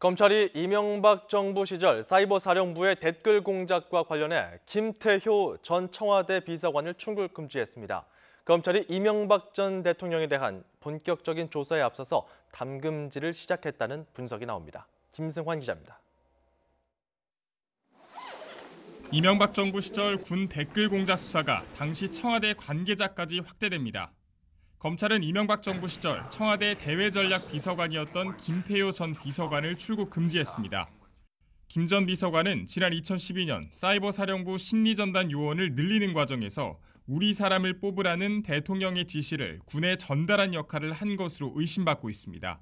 검찰이 이명박 정부 시절 사이버 사령부의 댓글 공작과 관련해 김태효 전 청와대 비서관을 출국 금지했습니다. 검찰이 이명박 전 대통령에 대한 본격적인 조사에 앞서서 담금질을 시작했다는 분석이 나옵니다. 김승환 기자입니다. 이명박 정부 시절 군 댓글 공작 수사가 당시 청와대 관계자까지 확대됩니다. 검찰은 이명박 정부 시절 청와대 대외전략비서관이었던 김태효 전 비서관을 출국 금지했습니다. 김 전 비서관은 지난 2012년 사이버 사령부 심리전단 요원을 늘리는 과정에서 우리 사람을 뽑으라는 대통령의 지시를 군에 전달한 역할을 한 것으로 의심받고 있습니다.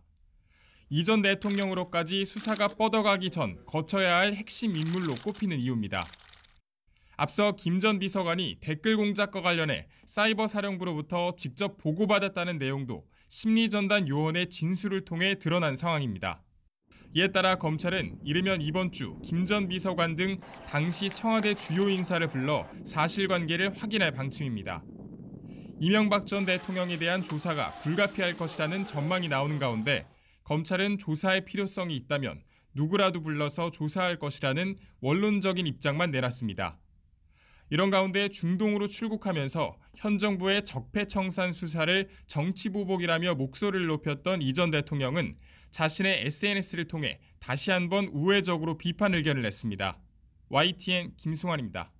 이 전 대통령으로까지 수사가 뻗어가기 전 거쳐야 할 핵심 인물로 꼽히는 이유입니다. 앞서 김 전 비서관이 댓글 공작과 관련해 사이버 사령부로부터 직접 보고받았다는 내용도 심리전단 요원의 진술을 통해 드러난 상황입니다. 이에 따라 검찰은 이르면 이번 주 김 전 비서관 등 당시 청와대 주요 인사를 불러 사실관계를 확인할 방침입니다. 이명박 전 대통령에 대한 조사가 불가피할 것이라는 전망이 나오는 가운데 검찰은 조사의 필요성이 있다면 누구라도 불러서 조사할 것이라는 원론적인 입장만 내놨습니다. 이런 가운데 중동으로 출국하면서 현 정부의 적폐청산 수사를 정치보복이라며 목소리를 높였던 이 전 대통령은 자신의 SNS를 통해 다시 한번 우회적으로 비판 의견을 냈습니다. YTN 김승환입니다.